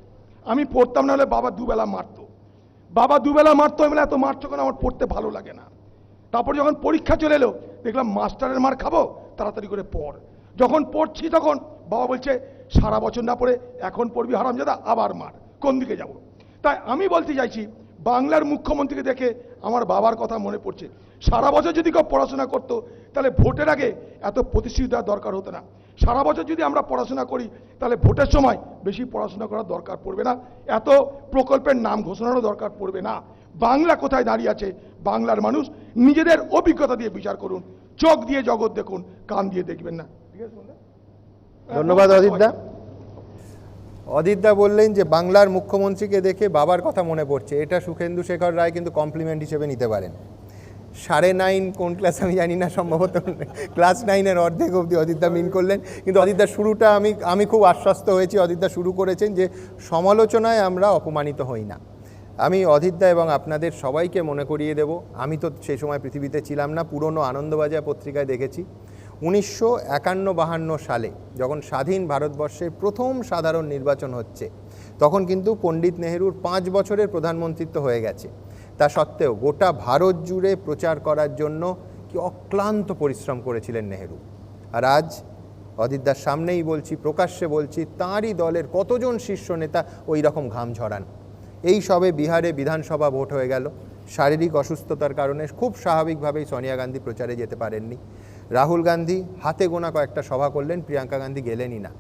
আমি পড়তাম না হলে বাবা দুবেলা মারতো। বাবা দুবেলা মারতো, আমি বলে এত মারছো কেন, আমার পড়তে ভালো লাগে না। তারপর যখন পরীক্ষা চলে এলো দেখলাম মাস্টারের মার খাবো, তাড়াতাড়ি করে পড়। যখন পড়ছি তখন বাবা বলছে সারা বছর না পড়ে এখন পড়বি হারামজাদা, আবার মার, কোন দিকে যাব? তাই আমি বলতে চাইছি, বাংলার মুখ্যমন্ত্রীকে দেখে আমার বাবার কথা মনে পড়ছে। সারা বছর যদি কেউ পড়াশোনা করতো তাহলে ভোটের আগে এত প্রতিশ্রুতি দেওয়ার দরকার হতো না। সারা বছর যদি আমরা পড়াশোনা করি তাহলে ভোটের সময় বেশি পড়াশোনা করার দরকার পড়বে না, এত প্রকল্পের নাম ঘোষণারও দরকার পড়বে না। বাংলা কোথায় দাঁড়িয়ে আছে বাংলার মানুষ নিজেদের অভিজ্ঞতা দিয়ে বিচার করুন। চোখ দিয়ে জগৎ দেখুন, কান দিয়ে দেখবেন না। ঠিক আছে? ধন্যবাদ অদিতদা। অদিতদা বললেন যে বাংলার মুখ্যমন্ত্রীকে দেখে বাবার কথা মনে পড়ছে। এটা সুখেন্দু শেখর রায় কিন্তু কমপ্লিমেন্ট হিসেবে নিতে পারেন। 9.5 কোন ক্লাস আমি জানি না, সম্ভবত ক্লাস 9-এর অর্ধেক অবধি অদিতদা মিন করলেন। কিন্তু অদিতদার শুরুটা আমি খুব আশ্বস্ত হয়েছি। অদিতদা শুরু করেছেন যে সমালোচনায় আমরা অপমানিত হই না। আমি অদিতদা এবং আপনাদের সবাইকে মনে করিয়ে দেব, আমি তো সেই সময় পৃথিবীতে ছিলাম না, পুরনো আনন্দবাজার পত্রিকায় দেখেছি 1951-52 সালে যখন স্বাধীন ভারতবর্ষের প্রথম সাধারণ নির্বাচন হচ্ছে, তখন কিন্তু পণ্ডিত নেহেরুর 5 বছরের প্রধানমন্ত্রিত্ব হয়ে গেছে। তা সত্ত্বেও গোটা ভারত জুড়ে প্রচার করার জন্য কি অক্লান্ত পরিশ্রম করেছিলেন নেহেরু। আর আজ অদিতদার সামনেই বলছি, প্রকাশ্যে বলছি, তাঁরই দলের কতজন শীর্ষ নেতা ওই রকম ঘাম ঝরান। এই সবে বিহারে বিধানসভা ভোট হয়ে গেল। শারীরিক অসুস্থতার কারণে খুব স্বাভাবিকভাবেই সোনিয়া গান্ধী প্রচারে যেতে পারেননি। রাহুল গান্ধী হাতে গোনা কয়েকটা সভা করলেন, প্রিয়াঙ্কা গান্ধী গেলেনই না।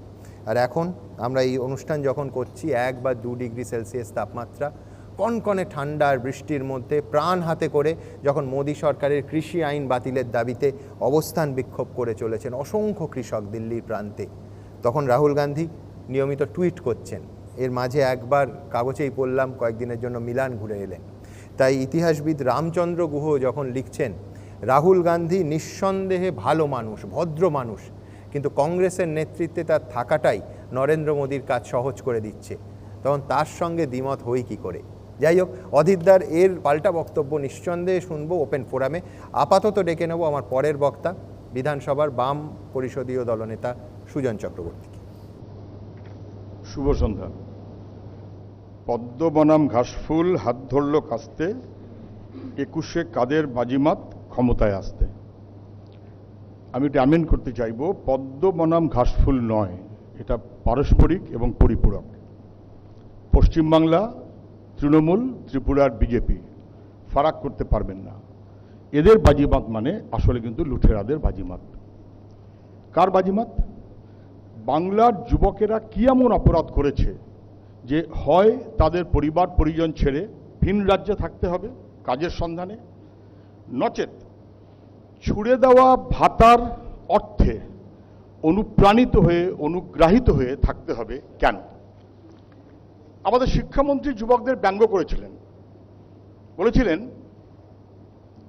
আর এখন আমরা এই অনুষ্ঠান যখন করছি 1 বা 2 ডিগ্রি সেলসিয়াস তাপমাত্রা, কনকনে ঠান্ডার বৃষ্টির মধ্যে প্রাণ হাতে করে যখন মোদী সরকারের কৃষি আইন বাতিলের দাবিতে অবস্থান বিক্ষোভ করে চলেছেন অসংখ্য কৃষক দিল্লির প্রান্তে, তখন রাহুল গান্ধী নিয়মিত টুইট করছেন। এর মাঝে একবার কাগজেই পড়লাম কয়েকদিনের জন্য মিলান ঘুরে এলেন। তাই ইতিহাসবিদ রামচন্দ্র গুহ যখন লিখছেন রাহুল গান্ধী নিঃসন্দেহে ভালো মানুষ, ভদ্র মানুষ, কিন্তু কংগ্রেসের নেতৃত্বে তার থাকাটাই নরেন্দ্র মোদীর কাজ সহজ করে দিচ্ছে, তখন তার সঙ্গে দ্বিমত হই কী করে? যাই হোক, অধীরদার এর পাল্টা বক্তব্য নিঃসন্দেহে শুনবো ওপেন ফোরামে। আপাতত ডেকে নেব আমার পরের বক্তা, বিধানসভার বাম পরিষদীয় দলনেতা সুজন চক্রবর্তীকে। শুভ সন্ধ্যা। পদ্ম বনাম ঘাসফুল হাত ধরল কাস্তে, 21-এ কাদের বাজিমাত ক্ষমতায় আসতে। আমি এটা আমিন করতে চাইব, পদ্ম বনাম ঘাসফুল নয়, এটা পারস্পরিক এবং পরিপূরক। পশ্চিমবাংলা তৃণমূল, ত্রিপুরার বিজেপি ফারাক করতে পারবেন না। এদের বাজিমাত মানে আসলে কিন্তু লুঠেরাদের বাজিমাত। কার বাজিমাত? বাংলার যুবকেরা কি এমন অপরাধ করেছে যে হয় তাদের পরিবার পরিজন ছেড়ে ভিন রাজ্যে থাকতে হবে কাজের সন্ধানে, নচেত ছুড়ে দেওয়া ভাতার অর্থে অনুপ্রাণিত হয়ে অনুগ্রাহিত হয়ে থাকতে হবে কেন? আমাদের শিক্ষামন্ত্রী যুবকদের ব্যঙ্গ করেছিলেন, বলেছিলেন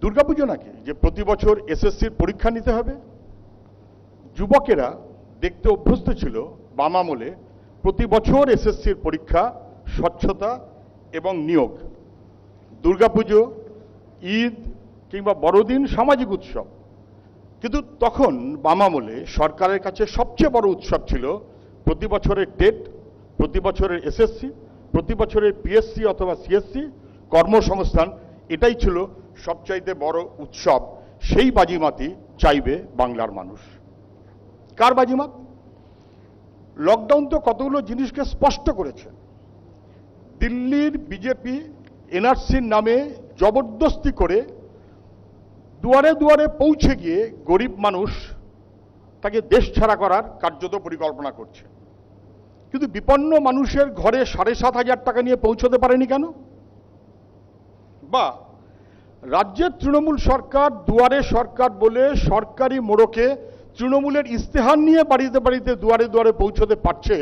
দুর্গাপুজো নাকি যে প্রতি বছর এসএসসির পরীক্ষা নিতে হবে। যুবকেরা দেখতে অভ্যস্ত ছিল বাম আমলে প্রতি বছর এসএসসির পরীক্ষা, স্বচ্ছতা এবং নিয়োগ। দুর্গাপুজো, ঈদ কিংবা বড়দিন সামাজিক উৎসব, কিন্তু তখন বাম আমলে সরকারের কাছে সবচেয়ে বড় উৎসব ছিল প্রতি বছরের টেট, প্রতি বছরের এসএসসি, প্রতি বছরের পিএসসি অথবা সিএসসি, কর্মসংস্থান। এটাই ছিল সবচাইতে বড় উৎসব। সেই বাজিমাতই চাইবে বাংলার মানুষ। কার বাজিমাত? লকডাউন তো কতগুলো জিনিসকে স্পষ্ট করেছে। দিল্লির বিজেপি এনআরসির নামে জবরদস্তি করে দুয়ারে দুয়ারে পৌঁছে গিয়ে গরিব মানুষ তাকে দেশ ছাড়া করার কার্যত পরিকল্পনা করছে। কিন্তু বিপন্ন মানুষের ঘরে 7,500 টাকা নিয়ে পৌঁছতে পারেনি কেন? বা রাজ্যের তৃণমূল সরকার দুয়ারে সরকার বলে সরকারি মোড়কে তৃণমূলের ইস্তেহার নিয়ে বাড়িতে বাড়িতে দুয়ারে দুয়ারে পৌঁছতে পারছে,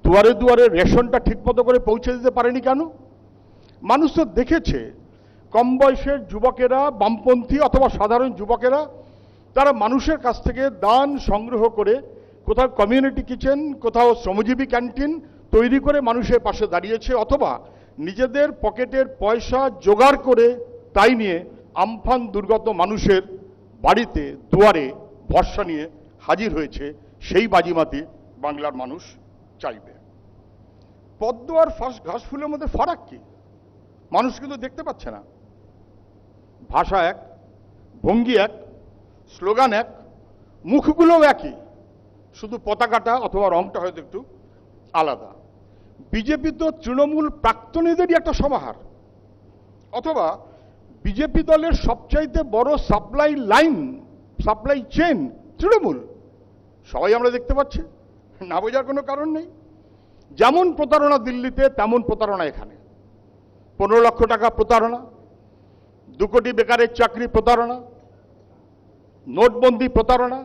দুয়ারে দুয়ারে রেশনটা ঠিকমতো করে পৌঁছে দিতে পারেনি কেন? মানুষ তো দেখেছে কম বয়সের যুবকেরা, বামপন্থী অথবা সাধারণ যুবকেরা, তারা মানুষের কাছ থেকে দান সংগ্রহ করে কোথাও কমিউনিটি কিচেন, কোথাও শ্রমজীবী ক্যান্টিন তৈরি করে মানুষের পাশে দাঁড়িয়েছে, অথবা নিজেদের পকেটের পয়সা জোগাড় করে তাই নিয়ে আমফান দুর্গত মানুষের বাড়িতে দুয়ারে ভরসা নিয়ে হাজির হয়েছে। সেই বাজিমাতি বাংলার মানুষ চাইবে। পদ্ম আর ঘাসফুলের মধ্যে ফারাক কি? মানুষ কিন্তু দেখতে পাচ্ছে না। ভাষা এক, ভঙ্গি এক, স্লোগান এক, মুখগুলোও একই, শুধু পতাকাটা অথবা রংটা হয়তো একটু আলাদা। বিজেপি তো তৃণমূল প্রাক্তনীদেরই একটা সমাহার, অথবা বিজেপি দলের সবচাইতে বড় supply line, supply chain Trinamool. সবাই আমরা দেখতে পাচ্ছি, না বোঝার কোনো কারণ নেই। যেমন প্রতারণা দিল্লিতে, তেমন প্রতারণা এখানে। 15 লক্ষ টাকা প্রতারণা, 2 কোটি বেকারের চাকরি প্রতারণা, নোটবন্দি প্রতারণা,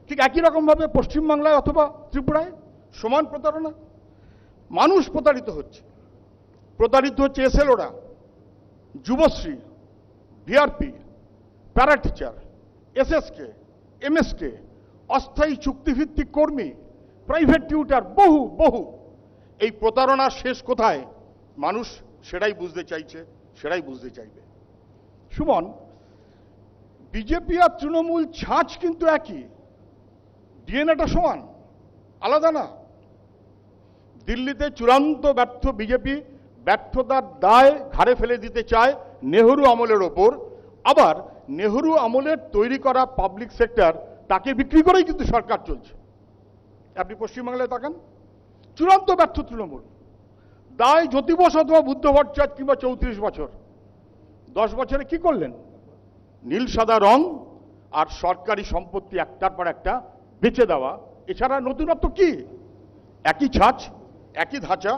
ঠিক একই রকমভাবে পশ্চিমবাংলায় অথবা ত্রিপুরায় সমান প্রতারণা। মানুষ প্রতারিত হচ্ছে। প্রতারিত হচ্ছে এসএলওরা, Yuvashree, VRP, para teacher, SSK, MSK, অস্থায়ী চুক্তিভিত্তিক কর্মী, প্রাইভেট টিউটার, বহু বহু। এই প্রতারণার শেষ কোথায় মানুষ সেটাই বুঝতে চাইছে, সেটাই বুঝতে চাইবে। সুমন, বিজেপি আর তৃণমূল ছাঁচ কিন্তু একই, ডিএনএটা সমান, আলাদা না। দিল্লিতে চূড়ান্ত ব্যর্থ বিজেপি ব্যর্থতার দায় ঘাড়ে ফেলে দিতে চায় নেহরু আমলের ওপর, আবার নেহরু আমলের তৈরি করা পাবলিক সেক্টর তাকে বিক্রি করেই কিন্তু সরকার চলছে। আপনি পশ্চিমবাংলায় তাকান, চূড়ান্ত ব্যর্থ তৃণমূল। দায় জ্যোতি বোস অথবা বুদ্ধ ভট্টাচার্য কিংবা 34 বছর, 10 বছরে কি করলেন? নীল সাদা রং আর সরকারি সম্পত্তি একটার পর একটা বেচে দেওয়া, এছাড়া নতুনত্ব কি? একই ছাঁচ, একই ধাঁচা,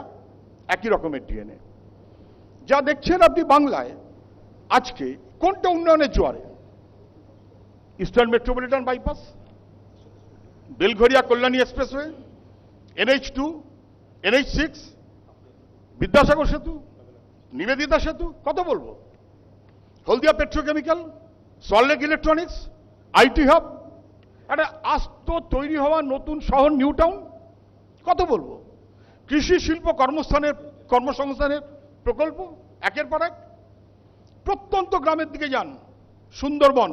একই রকমের ডিএনএ। যা দেখছেন আপনি বাংলায় আজকে, কোনটা উন্নয়নের জোয়ারে? Eastern Metropolitan Bypass, Belgharia Kalyani Expressway, NH2, NH6, Vidyasagar Setu, Nivedita Setu, কত বলবো? Haldia petrochemical, Salt Lake electronics, IT hub, একটা আস্ত তৈরি হওয়া নতুন শহর নিউ টাউন, কত বলবো? কৃষি শিল্প কর্মসংস্থানের প্রকল্প একের পর এক। প্রত্যন্ত গ্রামের দিকে যান, সুন্দরবন,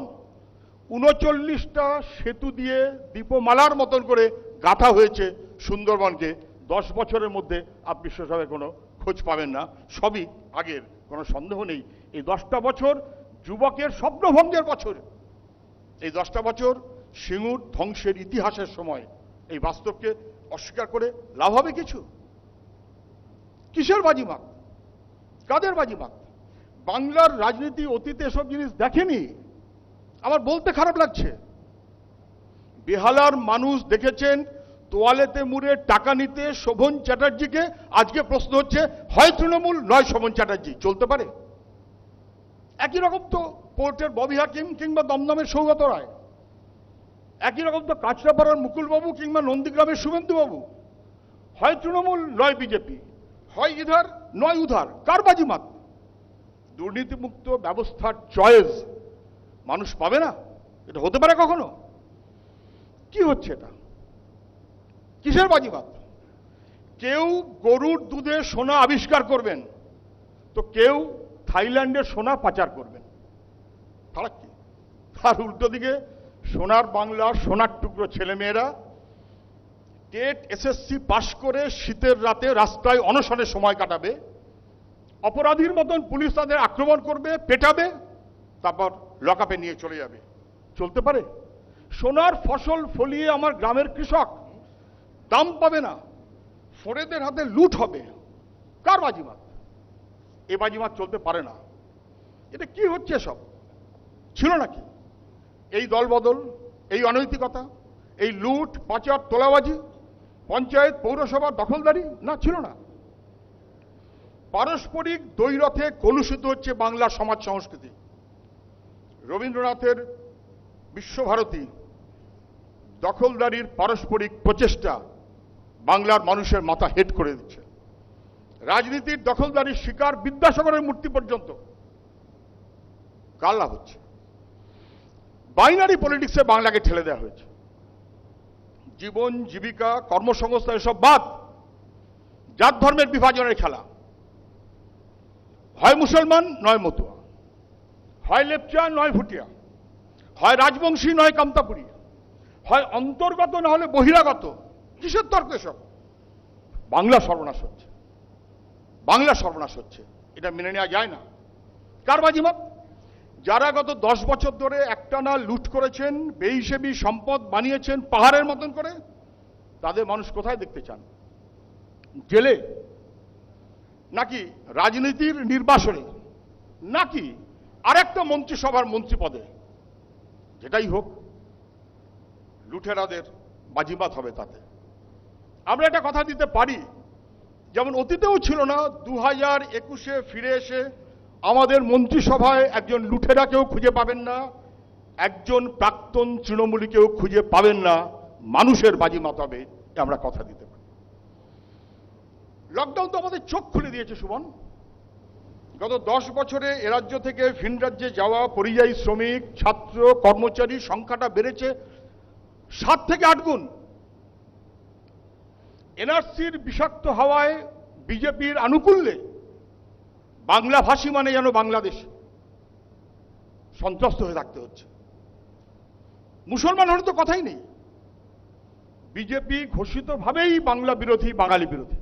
39টা সেতু দিয়ে দীপমালার মতন করে গাঁথা হয়েছে সুন্দরবনকে। 10 বছরের মধ্যে আপনি সেসবের কোনো খোঁজ পাবেন না, সবই আগের, কোনো সন্দেহ নেই। এই 10টা বছর যুবকের স্বপ্নভঙ্গের বছর। এই 10টা বছর সিঙ্গুর ধ্বংসের ইতিহাসের সময়। এই বাস্তবকে অস্বীকার করে লাভ হবে কিছু? কিসের বাজিমাত? কাদের বাজিমাত? বাংলার রাজনীতি অতীতে এসব জিনিস দেখেনি। আমার বলতে খারাপ লাগছে। বেহালার মানুষ দেখেছেন তোয়ালেতে মুড়ে টাকা নিতে শোভন চ্যাটার্জিকে। আজকে প্রশ্ন হচ্ছে, হয় তৃণমূল নয় শোভন চ্যাটার্জি, চলতে পারে? একই রকম তো পোর্টের ববি হাকিম কিংবা দমদমের সৌগত রায়, একই রকম তো কাঁচরাপাড়ার মুকুলবাবু কিংবা নন্দীগ্রামের শুভেন্দুবাবু। হয় তৃণমূল নয় বিজেপি, হয় ইধার নয় উধার। কার বাজিমাত? দুর্নীতিমুক্ত ব্যবস্থার চয়েস মানুষ পাবে না? এটা হতে পারে কখনো? কি হচ্ছে এটা? কিসের বাজিমাত? কেউ গরুর দুধে সোনা আবিষ্কার করবেন, তো কেউ থাইল্যান্ডের সোনা পাচার করবেন। ফারাক কি? আর উল্টো দিকে সোনার বাংলার সোনার টুকরো ছেলেমেয়েরা টেট এসএসসি পাশ করে শীতের রাতে রাস্তায় অনশনের সময় কাটাবে। অপরাধীর মতন পুলিশ তাদের আক্রমণ করবে, পেটাবে, তারপর লকআপে নিয়ে চলে যাবে। চলতে পারে? সোনার ফসল ফলিয়ে আমার গ্রামের কৃষক দাম পাবে না, ফোরেদের হাতে লুট হবে। কার বাজিমাত? এ বাজিমাত চলতে পারে না। এটা কি হচ্ছে সব? ছিল নাকি এই দলবদল, এই অনৈতিকতা, এই লুট, পাচার, তোলাবাজি, পঞ্চায়েত পৌরসভার দখলদারি? না, ছিল না। পারস্পরিক দ্বৈরথে কলুষিত হচ্ছে বাংলার সমাজ সংস্কৃতি। রবীন্দ্রনাথের বিশ্বভারতী, দখলদারির পারস্পরিক প্রচেষ্টা বাংলার মানুষের মাথা হেট করে দিচ্ছে। রাজনীতির দখলদারির শিকার বিদ্যাসাগরের মূর্তি পর্যন্ত। কার লাভ হচ্ছে? বাইনারি পলিটিক্সে বাংলাকে ঠেলে দেওয়া হয়েছে। জীবন, জীবিকা, কর্মসংস্থান এসব বাদ, জাত ধর্মের বিভাজনের খেলা। হয় মুসলমান নয় মতুয়া, হয় লেপচা নয় ভুটিয়া, হয় রাজবংশী নয় কামতাপুরী, হয় অন্তর্গত না হলে বহিরাগত। কিসের তর্ক এসব? বাংলা সর্বনাশ হচ্ছে, বাংলা সর্বনাশ হচ্ছে। এটা মেনে নেওয়া যায় না। কার বাজিমাত? যারা গত 10 বছর ধরে একটানা লুট করেছেন, বেহিসেবি সম্পদ বানিয়েছেন পাহাড়ের মতন করে, তাদের মানুষ কোথায় দেখতে চান? জেলে, নাকি রাজনীতির নির্বাসনে, নাকি আরেকটা মন্ত্রিসভার মন্ত্রী পদে? যেটাই হোক, লুটেরাদের বাজিমাত হবে তাতে। আমরা একটা কথা দিতে পারি, যেমন অতীতেও ছিল না, 2021-এ ফিরে এসে আমাদের মন্ত্রিসভায় একজন লুটেরাকেও খুঁজে পাবেন না, একজন প্রাক্তন তৃণমূলীকেও খুঁজে পাবেন না। মানুষের বাজিমাত হবে, আমরা কথা দিতে পারি। লকডাউন তো আমাদের চোখ খুলে দিয়েছে সুমন। গত 10 বছরে এ রাজ্য থেকে ভিন রাজ্যে যাওয়া পরিযায়ী শ্রমিক, ছাত্র, কর্মচারী সংখ্যাটা বেড়েছে 7 থেকে 8 গুণ। এনআরসির বিষাক্ত হাওয়ায় বিজেপির আনুকূল্যে বাংলাভাষী মানে যেন বাংলাদেশ সন্ত্রস্ত হয়ে থাকতে হচ্ছে। মুসলমান হলে তো কথাই নেই। বিজেপি ঘোষিতভাবেই বাংলা বিরোধী, বাঙালি বিরোধী।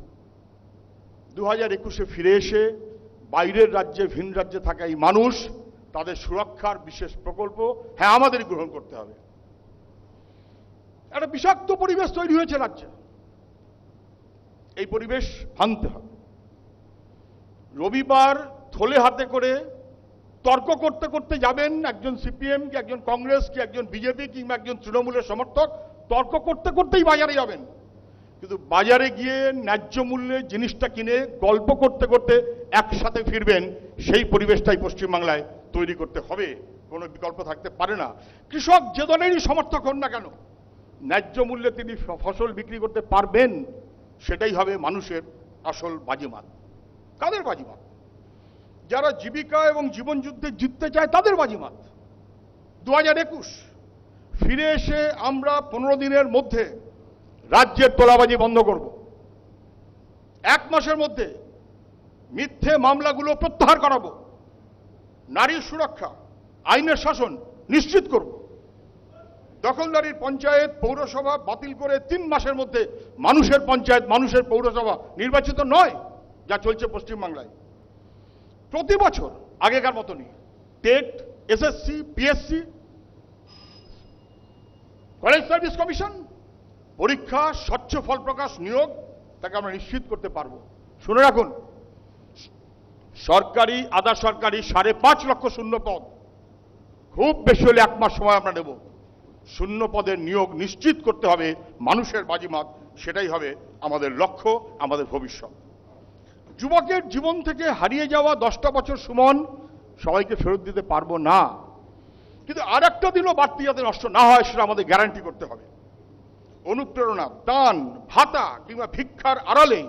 2021-এ ফিরে এসে বাইরের রাজ্যে, ভিন রাজ্যে থাকা এই মানুষ, তাদের সুরক্ষার বিশেষ প্রকল্প হ্যাঁ আমাদেরই গ্রহণ করতে হবে। একটা বিষাক্ত পরিবেশ তৈরি হয়েছে রাজ্যে, এই পরিবেশ ভাঙতে হবে। রবিবার থলে হাতে করে তর্ক করতে করতে যাবেন একজন সিপিএম কি একজন কংগ্রেস কি একজন বিজেপি কিংবা একজন তৃণমূলের সমর্থক, তর্ক করতে করতেই বাজারে যাবেন। কিন্তু বাজারে গিয়ে ন্যায্য মূল্যে জিনিসটা কিনে গল্প করতে করতে একসাথে ফিরবেন, সেই পরিবেশটাই পশ্চিমবাংলায় তৈরি করতে হবে। কোনো বিকল্প থাকতে পারে না। কৃষক যে দলেরই সমর্থক হন না কেন, ন্যায্য মূল্যে তিনি ফসল বিক্রি করতে পারবেন, সেটাই হবে মানুষের আসল বাজিমাত। কাদের বাজিমাত? যারা জীবিকা এবং জীবন যুদ্ধে জিততে চায় তাদের বাজিমাত। 2021 ফিরে এসে আমরা 15 দিনের মধ্যে রাজ্যের তোলাবাজি বন্ধ করব। 1 মাসের মধ্যে মিথ্যে মামলাগুলো প্রত্যাহার করাবো। নারীর সুরক্ষা, আইনের শাসন নিশ্চিত করব। দখলদারির পঞ্চায়েত, পৌরসভা বাতিল করে 3 মাসের মধ্যে মানুষের পঞ্চায়েত, মানুষের পৌরসভা নির্বাচিত নয়, যা চলছে পশ্চিমবাংলায়। প্রতি বছর আগেকার মতনই TET, SSC, PSC, college service commission পরীক্ষা, স্বচ্ছ ফল প্রকাশ, নিয়োগ, তাকে আমরা নিশ্চিত করতে পারবো। শুনে রাখুন, সরকারি, আধা সরকারি 5.5 লক্ষ শূন্য পদ, খুব বেশি হলে 1 মাস সময় আমরা নেব। শূন্য পদের নিয়োগ নিশ্চিত করতে হবে। মানুষের বাজিমাত, সেটাই হবে আমাদের লক্ষ্য, আমাদের ভবিষ্যৎ। যুবকের জীবন থেকে হারিয়ে যাওয়া 10টা বছর সুমন সবাইকে ফেরত দিতে পারবো না, কিন্তু আর একটা দিনও বাড়তি যাতে নষ্ট না হয় সেটা আমাদের গ্যারান্টি করতে হবে। অনুপ্রেরণা, দান, ভাতা কিংবা ভিক্ষার আড়ালে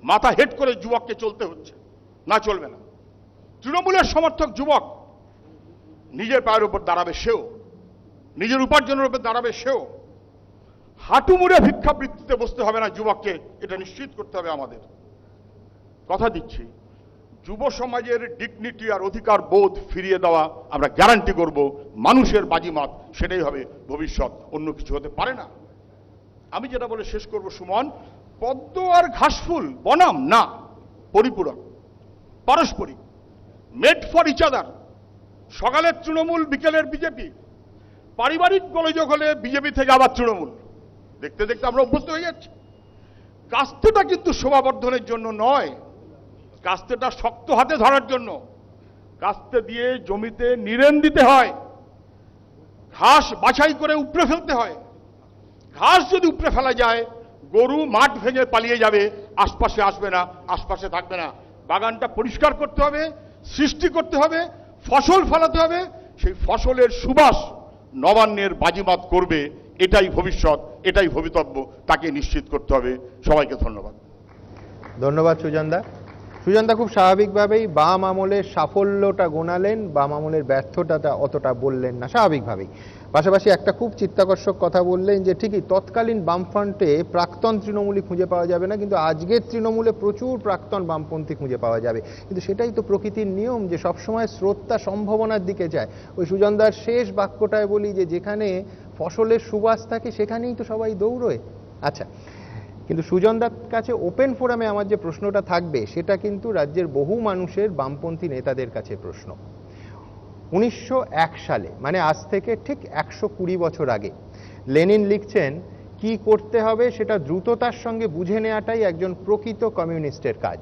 মাথা হেট করে যুবককে চলতে হচ্ছে, না চলবে না। তৃণমূলের সমর্থক যুবক নিজের পায়ের উপর দাঁড়াবে সেও, নিজের উপার্জনের উপর দাঁড়াবে সেও। হাঁটু মুড়ে ভিক্ষাবৃত্তিতে বসতে হবে না যুবককে, এটা নিশ্চিত করতে হবে আমাদের। কথা দিচ্ছি, যুব সমাজের ডিগনিটি আর অধিকার বোধ ফিরিয়ে দেওয়া আমরা গ্যারান্টি করব। মানুষের বাজিমাত, সেটাই হবে ভবিষ্যৎ, অন্য কিছু হতে পারে না। আমি যেটা বলে শেষ করব সুমন, পদ্ম আর ঘাসফুল বনাম না, পরিপূরক, পারস্পরিক, মেড ফর ইচ আদার। সকালের তৃণমূল, বিকেলের বিজেপি, পারিবারিক গোলযোগ হলে বিজেপি থেকে আবার তৃণমূল। দেখতে দেখতে আমরা অভ্যস্ত হয়ে যাচ্ছি। কাস্তেটা কিন্তু শোভাবর্ধনের জন্য নয়, কাস্তেটা শক্ত হাতে ধরার জন্য। কাস্তে দিয়ে জমিতে নিরেন দিতে হয়, ঘাস বাছাই করে উপড়ে ফেলতে হয়। ঘাস যদি উপড়ে ফেলা যায়, গরু মাঠ ভেঙে পালিয়ে যাবে, আশপাশে আসবে না, আশপাশে থাকবে না। বাগানটা পরিষ্কার করতে হবে, সৃষ্টি করতে হবে, ফসল ফলাতে হবে, সেই ফসলের সুবাস নবান্নের বাজিমাত করবে। এটাই ভবিষ্যৎ, এটাই ভবিতব্য, তাকে নিশ্চিত করতে হবে। সবাইকে ধন্যবাদ। ধন্যবাদ সুজনদা। সুজনদা খুব স্বাভাবিকভাবেই বাম আমলের সাফল্যটা গোনালেন, বাম আমলের ব্যর্থতাটা অতটা বললেন না, স্বাভাবিকভাবেই। পাশাপাশি একটা খুব চিত্তাকর্ষক কথা বললেন যে ঠিকই তৎকালীন বামফ্রন্টে প্রাক্তন তৃণমূলী খুঁজে পাওয়া যাবে না, কিন্তু আজকের তৃণমূলে প্রচুর প্রাক্তন বামপন্থী খুঁজে পাওয়া যাবে। কিন্তু সেটাই তো প্রকৃতির নিয়ম, যে সবসময় স্রোতটা সম্ভাবনার দিকে যায়। ওই সুজনদার শেষ বাক্যটায় বলি যে যেখানে ফসলের সুবাস থাকে সেখানেই তো সবাই দৌড়য়। আচ্ছা, কিন্তু সুজনদার কাছে ওপেন ফোরামে আমার যে প্রশ্নটা থাকবে সেটা কিন্তু রাজ্যের বহু মানুষের বামপন্থী নেতাদের কাছে প্রশ্ন। 1901 সালে, মানে আজ থেকে ঠিক 120 বছর আগে, লেনিন লিখছেন কি করতে হবে সেটা দ্রুততার সঙ্গে বুঝে নেওয়াটাই একজন প্রকৃত কমিউনিস্টের কাজ।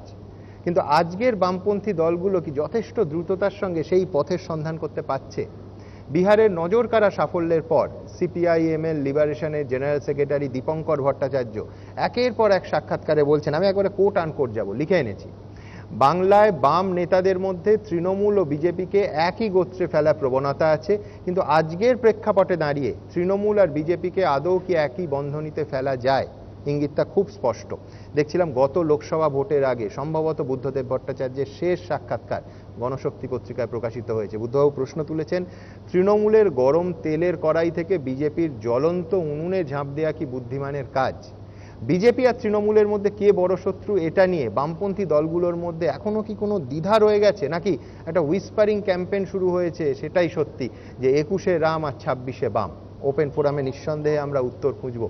কিন্তু আজকের বামপন্থী দলগুলো কি যথেষ্ট দ্রুততার সঙ্গে সেই পথের সন্ধান করতে পারছে? বিহারের নজরকাড়া সাফল্যের পর সিপিআইএমএল লিবারেশনের জেনারেল সেক্রেটারি দীপঙ্কর ভট্টাচার্য একের পর এক সাক্ষাৎকারে বলছেন, আমি একবারে কোট আনকোট যাব, লিখে এনেছি, বাংলায় বাম নেতাদের মধ্যে তৃণমূল ও বিজেপিকে একই গোত্রে ফেলা প্রবণতা আছে, কিন্তু আজকের প্রেক্ষাপটে দাঁড়িয়ে তৃণমূল আর বিজেপিকে আদৌ কি একই বন্ধনীতে ফেলা যায়? ইঙ্গিতটা খুব স্পষ্ট। দেখছিলাম গত লোকসভা ভোটের আগে সম্ভবত বুদ্ধদেব ভট্টাচার্যের শেষ সাক্ষাৎকার গণশক্তি পত্রিকায় প্রকাশিত হয়েছে। বুদ্ধবাবু প্রশ্ন তুলেছেন, তৃণমূলের গরম তেলের কড়াই থেকে বিজেপির জ্বলন্ত উনুনে ঝাঁপ দেওয়া কি বুদ্ধিমানের কাজ? বিজেপি আর তৃণমূলের মধ্যে কে বড় শত্রু, এটা নিয়ে বামপন্থী দলগুলোর মধ্যে এখনো কি কোনো দ্বিধা রয়ে গেছে, নাকি একটা হুইসপারিং ক্যাম্পেইন শুরু হয়েছে সেটাই সত্যি, যে 21-এ রাম আর 26-এ বাম? ওপেন ফোরামে নিঃসন্দেহে আমরা উত্তর খুঁজব।